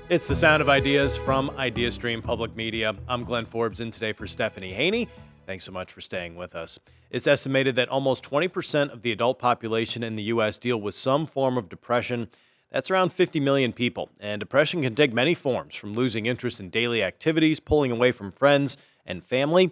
It's the sound of ideas from IdeaStream Public Media. I'm Glenn Forbes in today for Stephanie Haney. Thanks so much for staying with us. It's estimated that almost 20% of the adult population in the U.S. deal with some form of depression. That's around 50 million people. And depression can take many forms, from losing interest in daily activities, pulling away from friends and family,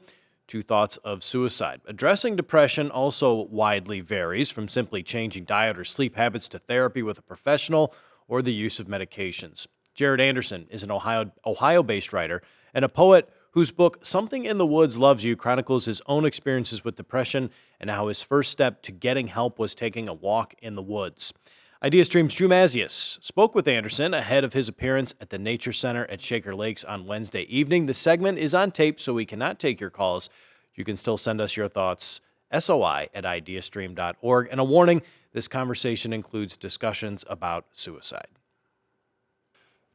to thoughts of suicide. Addressing depression also widely varies, from simply changing diet or sleep habits to therapy with a professional or the use of medications. Jared Anderson is an Ohio-based writer and a poet whose book, Something in the Woods Loves You, chronicles his own experiences with depression and how his first step to getting help was taking a walk in the woods. IdeaStream's Drew Mazius spoke with Anderson ahead of his appearance at the Nature Center at Shaker Lakes on Wednesday evening. The segment is on tape, so we cannot take your calls. You can still send us your thoughts, soi@ideastream.org. And a warning, this conversation includes discussions about suicide.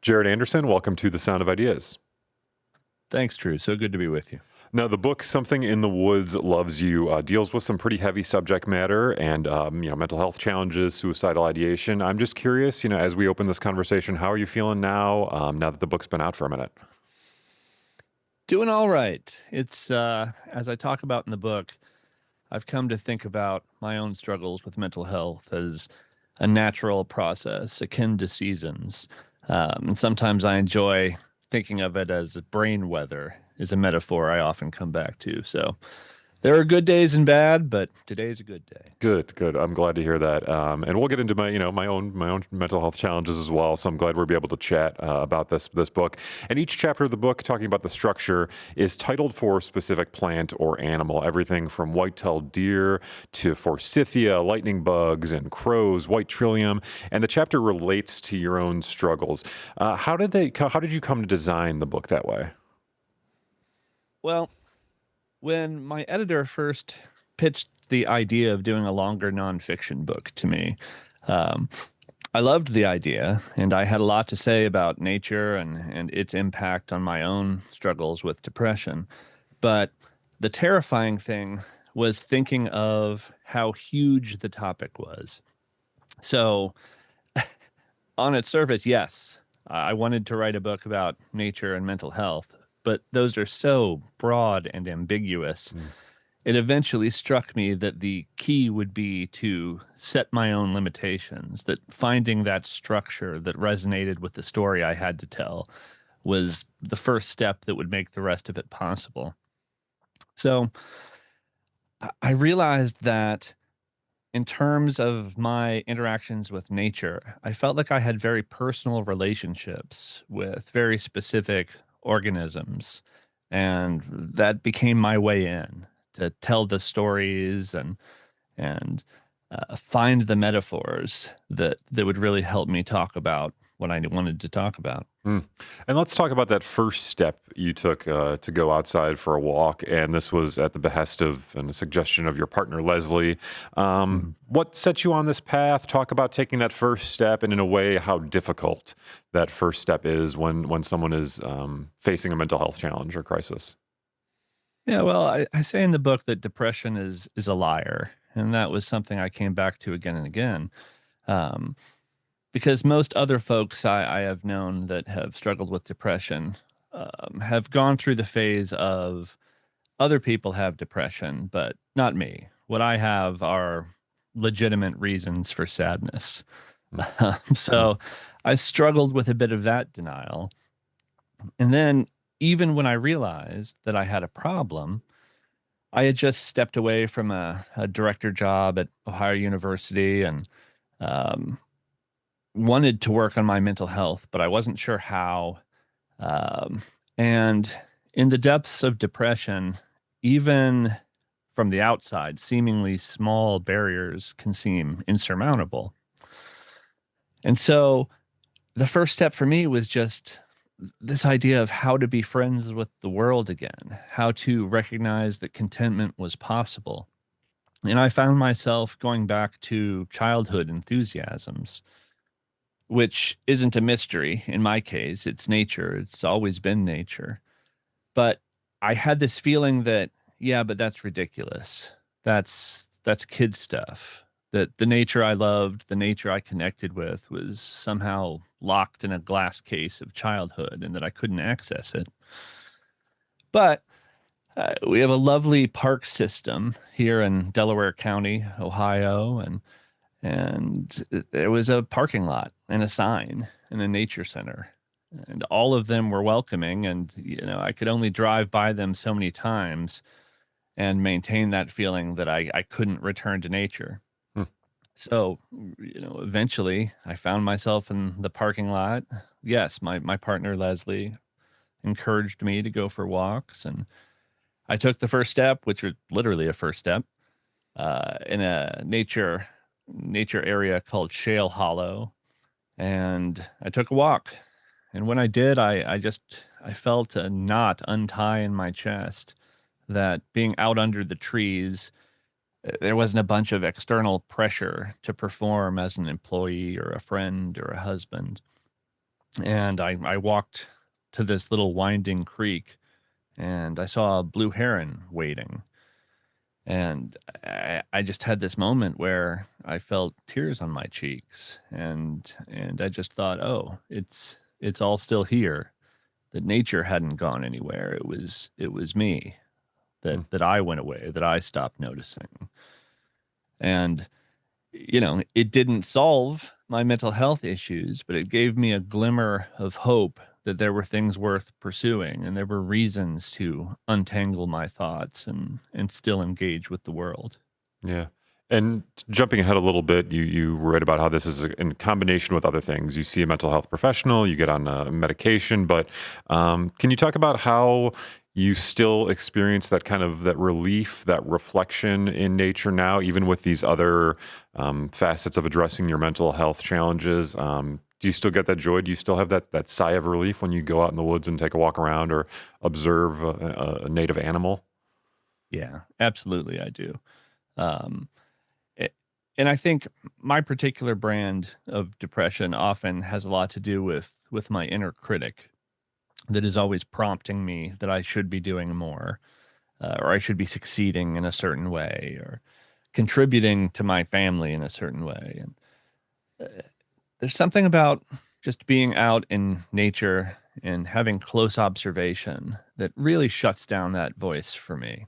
Jared Anderson, welcome to The Sound of Ideas. Thanks, Drew. So good to be with you. Now, the book Something in the Woods Loves You deals with some pretty heavy subject matter and mental health challenges, suicidal ideation. I'm just curious, as we open this conversation, how are you feeling now that the book's been out for a minute? Doing all right. It's, as I talk about in the book, I've come to think about my own struggles with mental health as a natural process akin to seasons. And sometimes I enjoy thinking of it as brain weather is a metaphor I often come back to. So there are good days and bad, but today's a good day. Good. I'm glad to hear that. And we'll get into my own mental health challenges as well. So I'm glad we'll be able to chat about this book. And each chapter of the book, talking about the structure, is titled for a specific plant or animal. Everything from white-tailed deer to forsythia, lightning bugs, and crows, white trillium. And the chapter relates to your own struggles. How did you come to design the book that way? Well, when my editor first pitched the idea of doing a longer nonfiction book to me, I loved the idea, and I had a lot to say about nature and its impact on my own struggles with depression. But the terrifying thing was thinking of how huge the topic was. So on its surface, yes, I wanted to write a book about nature and mental health, but those are so broad and ambiguous. It eventually struck me that the key would be to set my own limitations, that finding that structure that resonated with the story I had to tell was the first step that would make the rest of it possible. So I realized that in terms of my interactions with nature, I felt like I had very personal relationships with very specific organisms, and that became my way in to tell the stories and find the metaphors that would really help me talk about what I wanted to talk about. And let's talk about that first step you took to go outside for a walk, and this was at the behest of and a suggestion of your partner, Leslie. What set you on this path? Talk about taking that first step, and in a way, how difficult that first step is when someone is facing a mental health challenge or crisis. Yeah, well, I say in the book that depression is a liar, and that was something I came back to again and again. Because most other folks I have known that have struggled with depression have gone through the phase of other people have depression, but not me. What I have are legitimate reasons for sadness. So I struggled with a bit of that denial. And then even when I realized that I had a problem, I had just stepped away from a director job at Ohio University and wanted to work on my mental health, but I wasn't sure how. And in the depths of depression, even from the outside, seemingly small barriers can seem insurmountable. And so the first step for me was just this idea of how to be friends with the world again, how to recognize that contentment was possible. And I found myself going back to childhood enthusiasms, which isn't a mystery in my case. It's nature. It's always been nature. But I had this feeling that, yeah, but that's ridiculous. That's kid stuff. That the nature I loved, the nature I connected with was somehow locked in a glass case of childhood and that I couldn't access it. But we have a lovely park system here in Delaware County, Ohio, and there was a parking lot and a sign and a nature center, and all of them were welcoming. And I could only drive by them so many times and maintain that feeling that I couldn't return to nature. Hmm. So, eventually I found myself in the parking lot. Yes, my partner Leslie encouraged me to go for walks, and I took the first step, which was literally a first step, in a nature area called Shale Hollow, and I took a walk. And when I did, I felt a knot untie in my chest, that being out under the trees, there wasn't a bunch of external pressure to perform as an employee or a friend or a husband. And I walked to this little winding creek, and I saw a blue heron wading. And I just had this moment where I felt tears on my cheeks, and I just thought, oh, it's all still here. That nature hadn't gone anywhere. It was me that I went away, that I stopped noticing. And it didn't solve my mental health issues, but it gave me a glimmer of hope that there were things worth pursuing, and there were reasons to untangle my thoughts and still engage with the world. Yeah. And jumping ahead a little bit, you write about how this is in combination with other things. You see a mental health professional, you get on medication, but can you talk about how you still experience that kind of that relief, that reflection in nature now, even with these other facets of addressing your mental health challenges? Do you still get that joy? Do you still have that sigh of relief when you go out in the woods and take a walk around or observe a native animal? Yeah, absolutely, I do. And I think my particular brand of depression often has a lot to do with my inner critic that is always prompting me that I should be doing more, or I should be succeeding in a certain way, or contributing to my family in a certain way. And there's something about just being out in nature and having close observation that really shuts down that voice for me.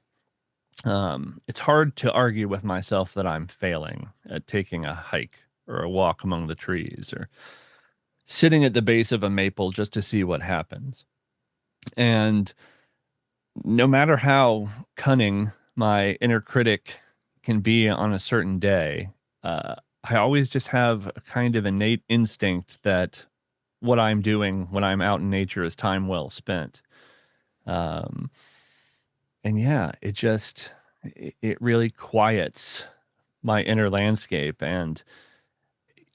It's hard to argue with myself that I'm failing at taking a hike or a walk among the trees or sitting at the base of a maple just to see what happens. And no matter how cunning my inner critic can be on a certain day, I always just have a kind of innate instinct that what I'm doing when I'm out in nature is time well spent. Um, and yeah, it really quiets my inner landscape, and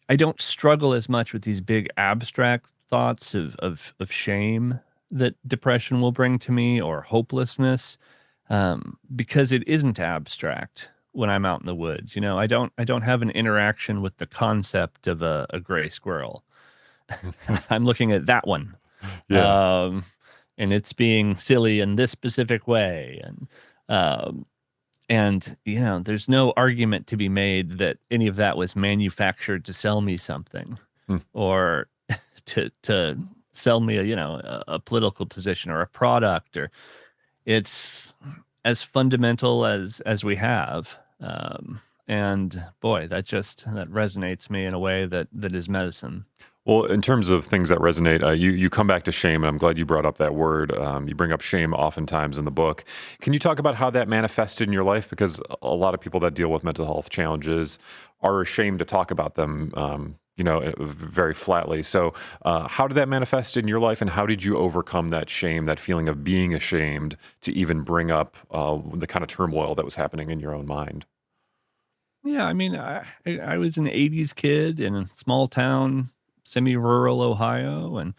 I don't struggle as much with these big abstract thoughts of shame that depression will bring to me, or hopelessness, because it isn't abstract when I'm out in the woods. I don't have an interaction with the concept of a gray squirrel. I'm looking at that one. Yeah. And it's being silly in this specific way. And there's no argument to be made that any of that was manufactured to sell me something, or to sell me a political position or a product, or it's as fundamental as we have. And boy, that resonates me in a way that is medicine. Well, in terms of things that resonate, you come back to shame, and I'm glad you brought up that word. You bring up shame oftentimes in the book. Can you talk about how that manifested in your life? Because a lot of people that deal with mental health challenges are ashamed to talk about them, very flatly. So how did that manifest in your life, and how did you overcome that shame, that feeling of being ashamed to even bring up the kind of turmoil that was happening in your own mind? Yeah, I mean, I was an 80s kid in a small town, semi-rural Ohio, and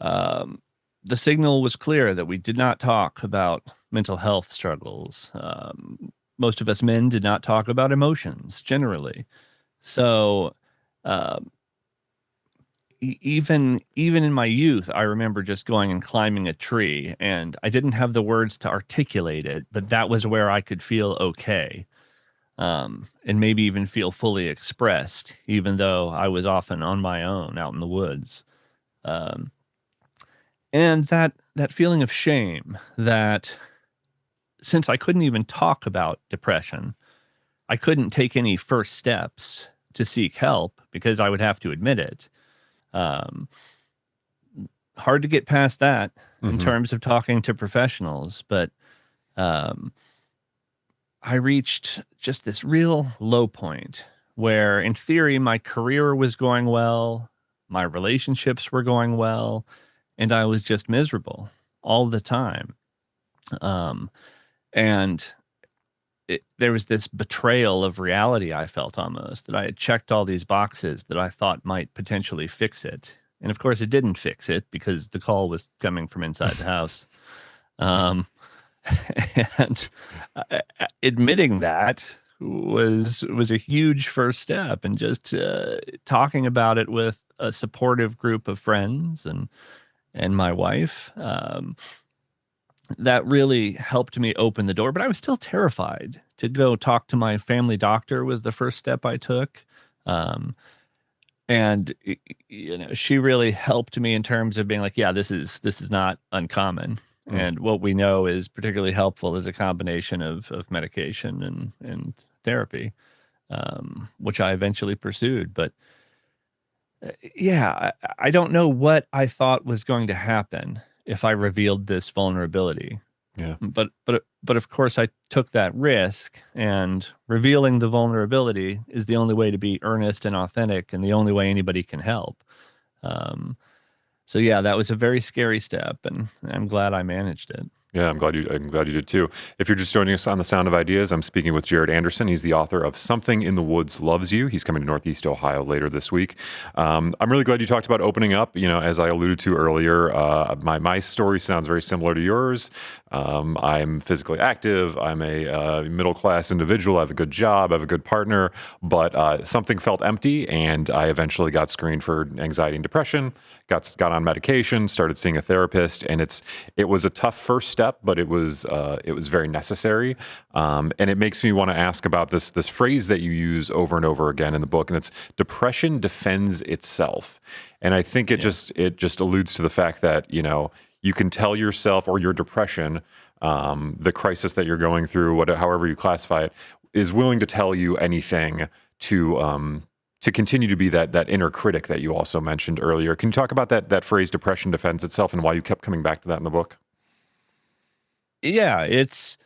the signal was clear that we did not talk about mental health struggles. Most of us men did not talk about emotions generally. So even in my youth, I remember just going and climbing a tree, and I didn't have the words to articulate it, but that was where I could feel okay. and maybe even feel fully expressed, even though I was often on my own out in the woods. Um, and that feeling of shame that since I couldn't even talk about depression, I couldn't take any first steps to seek help because I would have to admit it. Um, Hard to get past that in terms of talking to professionals, but um, I reached just this real low point where, in theory, my career was going well, my relationships were going well, and I was just miserable all the time. Um, and there was this betrayal of reality I felt almost, that I had checked all these boxes that I thought might potentially fix it. And of course, it didn't fix it because the call was coming from inside the house. And admitting that was a huge first step, and just talking about it with a supportive group of friends and my wife, that really helped me open the door. But I was still terrified to go talk to my family doctor. Was the first step I took. And she really helped me in terms of being like, yeah, this is not uncommon. And what we know is particularly helpful is a combination of medication and therapy, which I eventually pursued. But yeah, I don't know what I thought was going to happen if I revealed this vulnerability. Yeah. But of course I took that risk, and revealing the vulnerability is the only way to be earnest and authentic, and the only way anybody can help. So yeah, that was a very scary step, and I'm glad I managed it. Yeah, I'm glad you did too. If you're just joining us on The Sound of Ideas, I'm speaking with Jared Anderson. He's the author of Something in the Woods Loves You. He's coming to Northeast Ohio later this week. I'm really glad you talked about opening up. As I alluded to earlier, my story sounds very similar to yours. I'm physically active. I'm a middle-class individual. I have a good job. I have a good partner. But something felt empty, and I eventually got screened for anxiety and depression, got on medication, started seeing a therapist, and it was a tough first step, but it was very necessary. And it makes me want to ask about this phrase that you use over and over again in the book, and it's depression defends itself. And I think it just alludes to the fact that, you can tell yourself, or your depression, the crisis that you're going through, however you classify it, is willing to tell you anything to continue to be that inner critic that you also mentioned earlier. Can you talk about that phrase, depression defends itself, and why you kept coming back to that in the book? Yeah, it's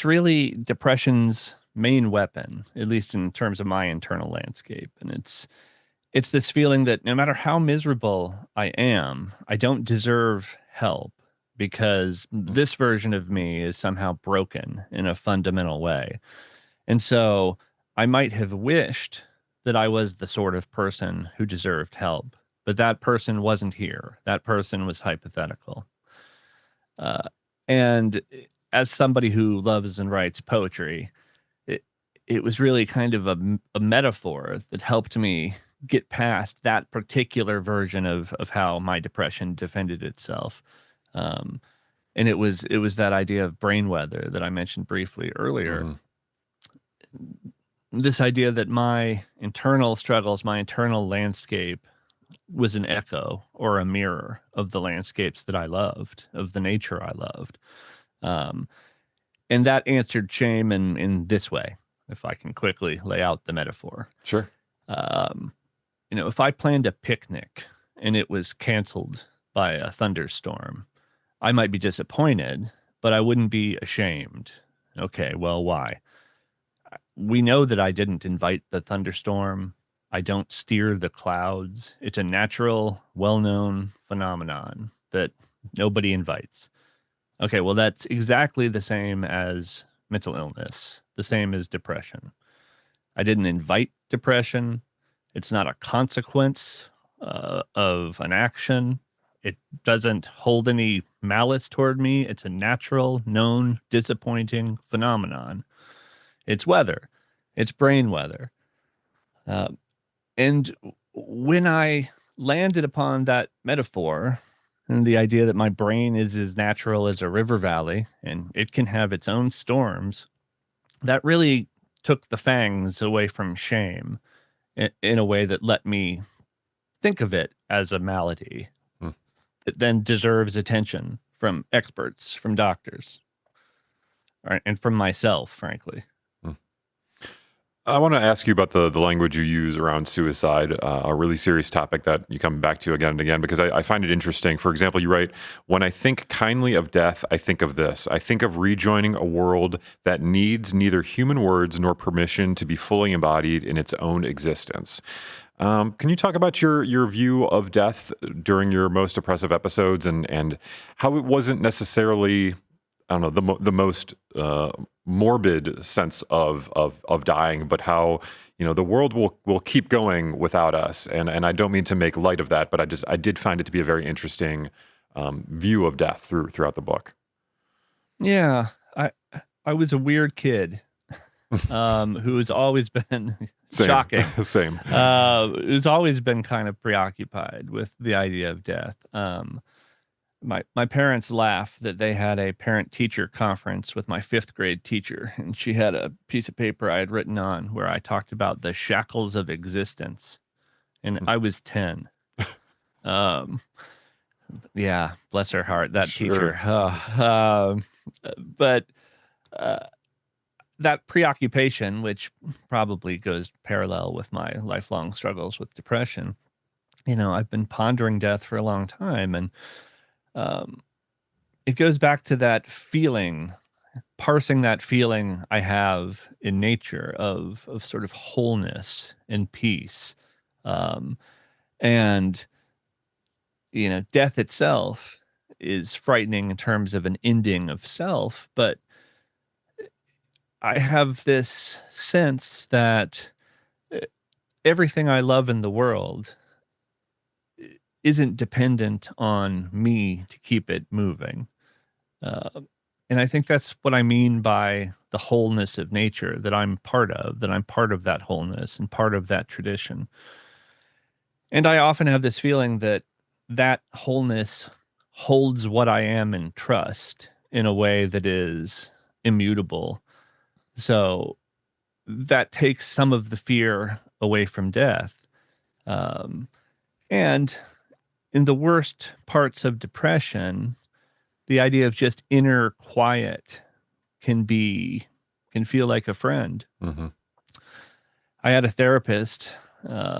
really depression's main weapon, at least in terms of my internal landscape. And it's this feeling that no matter how miserable I am, I don't deserve help, because this version of me is somehow broken in a fundamental way. And so I might have wished that I was the sort of person who deserved help, but that person wasn't here. That person was hypothetical. And as somebody who loves and writes poetry, it was really kind of a metaphor that helped me get past that particular version of how my depression defended itself. And it was that idea of brain weather that I mentioned briefly earlier. This idea that my internal struggles, my internal landscape, was an echo or a mirror of the landscapes that I loved, of the nature I loved. And that answered shame in this way, if I can quickly lay out the metaphor. Sure. If I planned a picnic and it was canceled by a thunderstorm, I might be disappointed, but I wouldn't be ashamed. Okay, well, why? We know that I didn't invite the thunderstorm. I don't steer the clouds. It's a natural, well-known phenomenon that nobody invites. Okay, well, that's exactly the same as mental illness, the same as depression. I didn't invite depression. It's not a consequence of an action. It doesn't hold any malice toward me. It's a natural, known, disappointing phenomenon. It's weather. It's brain weather. And when I landed upon that metaphor and the idea that my brain is as natural as a river valley and it can have its own storms, that really took the fangs away from shame in a way that let me think of it as a malady Hmm. that then deserves attention from experts, from doctors, and from myself, frankly. I want to ask you about the language you use around suicide, a really serious topic that you come back to again and again, because I find it interesting. For example, you write, "When I think kindly of death, I think of this. I think of rejoining a world that needs neither human words nor permission to be fully embodied in its own existence." Can you talk about your view of death during your most oppressive episodes, and how it wasn't necessarily, I don't know, the most morbid sense of dying, but how, the world will keep going without us, and I don't mean to make light of that, but I did find it to be a very interesting view of death throughout the book. Yeah, I was a weird kid who has always been Same. shocking. Same. Who's always been kind of preoccupied with the idea of death. My parents laugh that they had a parent-teacher conference with my 5th grade teacher, and she had a piece of paper I had written on where I talked about the shackles of existence, and I was 10. Yeah, bless her heart, that Sure. teacher. But that preoccupation, which probably goes parallel with my lifelong struggles with depression, I've been pondering death for a long time, and it goes back to that feeling, parsing that feeling I have in nature of sort of wholeness and peace. Um, and, death itself is frightening in terms of an ending of self, but I have this sense that uh, everything I love in the world isn't dependent on me to keep it moving. Uh, and I think that's what I mean by the wholeness of nature that I'm part of, that I'm part of that wholeness and part of that tradition. And I often have this feeling that that wholeness holds what I am in trust in a way that is immutable. So that takes some of the fear away from death. Um, and in the worst parts of depression, the idea of just inner quiet can feel like a friend. Hmm. I had a therapist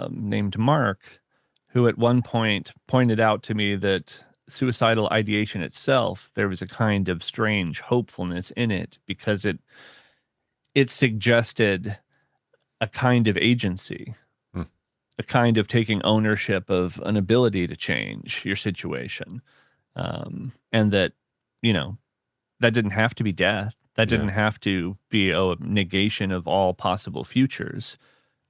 named Mark who at one point pointed out to me that suicidal ideation itself, there was a kind of strange hopefulness in it because it suggested a kind of agency, Hmm. a kind of taking ownership of an ability to change your situation. And that, that didn't have to be death. That Yeah. didn't have to be a negation of all possible futures.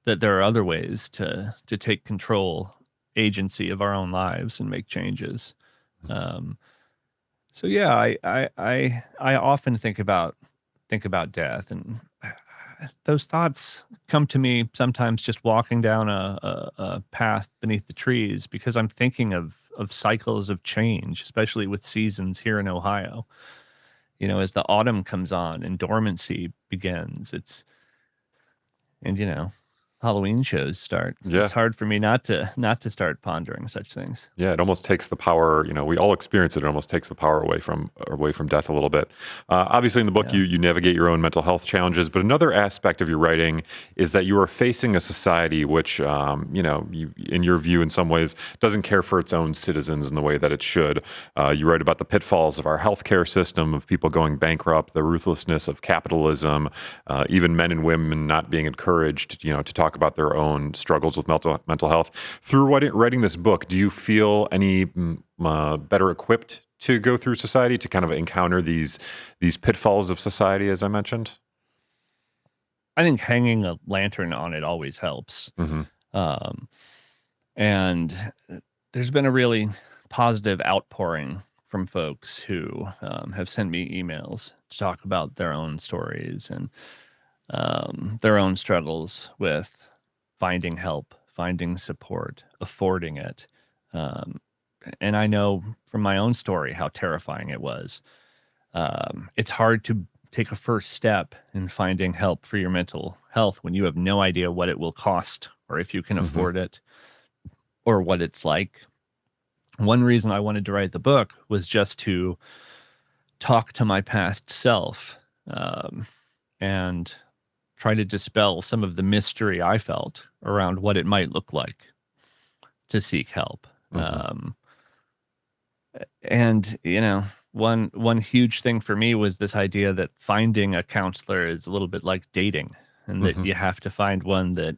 That there are other ways to take control, agency of our own lives and make changes. Um, so yeah, I often think about death, and those thoughts come to me sometimes just walking down a path beneath the trees because I'm thinking of cycles of change, especially with seasons here in Ohio. As the autumn comes on and dormancy begins, and Halloween shows start. Yeah. It's hard for me not to start pondering such things. Yeah, it almost takes the power. We all experience it. It almost takes the power away from death a little bit. Obviously, in the book, Yeah. you navigate your own mental health challenges, but another aspect of your writing is that you are facing a society which, in your view, in some ways, doesn't care for its own citizens in the way that it should. You write about the pitfalls of our healthcare system, of people going bankrupt, the ruthlessness of capitalism, even men and women not being encouraged, to talk about their own struggles with mental health. Through writing this book, do you feel any better equipped to go through society, to kind of encounter these pitfalls of society, as I mentioned? I think hanging a lantern on it always helps. Hmm. Um, and there's been a really positive outpouring from folks who have sent me emails to talk about their own stories and their own struggles with finding help, finding support, affording it. Um, and I know from my own story how terrifying it was. It's hard to take a first step in finding help for your mental health when you have no idea what it will cost or if you can afford it or what it's like. One reason I wanted to write the book was just to talk to my past self, and try to dispel some of the mystery I felt around what it might look like to seek help. And one huge thing for me was this idea that finding a counselor is a little bit like dating, and that you have to find one that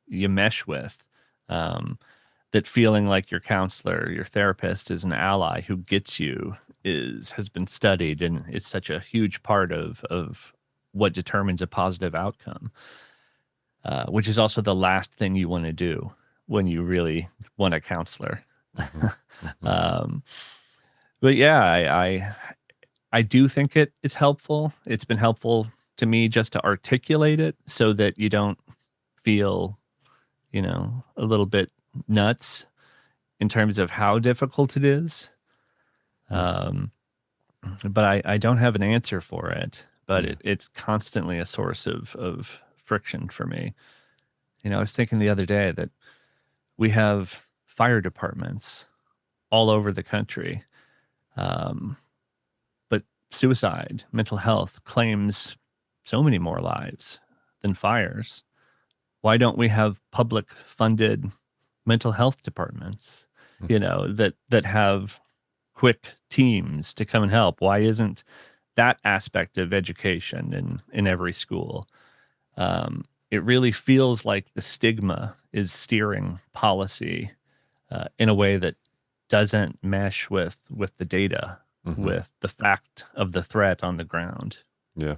you mesh with. That feeling like your counselor, your therapist is an ally who gets you has been studied, and it's such a huge part of what determines a positive outcome, which is also the last thing you want to do when you really want a counselor. But yeah, I do think it is helpful. It's been helpful to me just to articulate it so that you don't feel, a little bit nuts in terms of how difficult it is. But I don't have an answer for it, but it's constantly a source of friction for me. I was thinking the other day that we have fire departments all over the country. But suicide, mental health claims so many more lives than fires. Why don't we have public funded mental health departments, that have quick teams to come and help? Why isn't that aspect of education in every school? It really feels like the stigma is steering policy in a way that doesn't mesh with the data, with the fact of the threat on the ground. Yeah.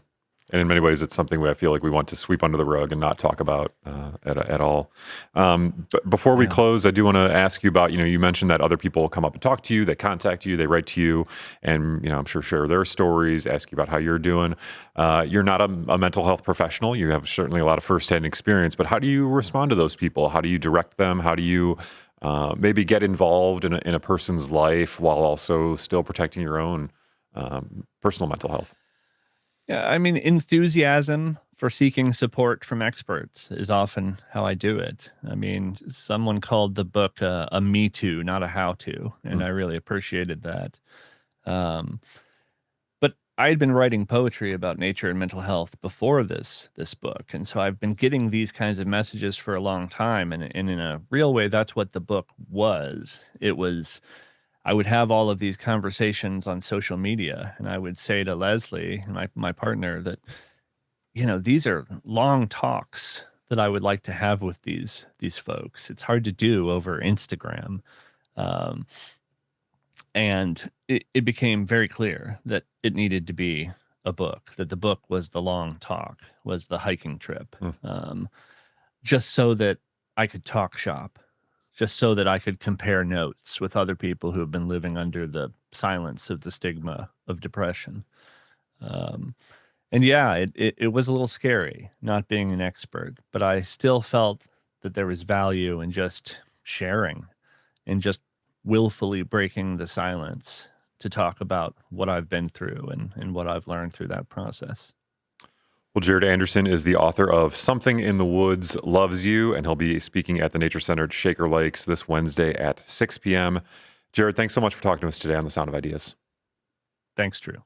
And in many ways, it's something I feel like we want to sweep under the rug and not talk about at all. But before we close, I do want to ask you about, you mentioned that other people come up and talk to you, they contact you, they write to you, and, I'm sure share their stories, ask you about how you're doing. You're not a mental health professional. You have certainly a lot of firsthand experience, but how do you respond to those people? How do you direct them? How do you maybe get involved in a person's life while also still protecting your own personal mental health? Yeah, I mean, enthusiasm for seeking support from experts is often how I do it. I mean, someone called the book a me too, not a how to, and I really appreciated that. But I had been writing poetry about nature and mental health before this book, and so I've been getting these kinds of messages for a long time, and in a real way, that's what the book was. It was, I would have all of these conversations on social media, and I would say to Leslie, my partner, that, these are long talks that I would like to have with these folks. It's hard to do over Instagram. And it became very clear that it needed to be a book, that the book was the long talk, was the hiking trip, just so that I could talk shop, just so that I could compare notes with other people who have been living under the silence of the stigma of depression. And yeah, it was a little scary not being an expert, but I still felt that there was value in just sharing and just willfully breaking the silence to talk about what I've been through and what I've learned through that process. Well, Jared Anderson is the author of Something in the Woods Loves You, and he'll be speaking at the Nature Center at Shaker Lakes this Wednesday at 6 p.m. Jared, thanks so much for talking to us today on The Sound of Ideas. Thanks, Drew.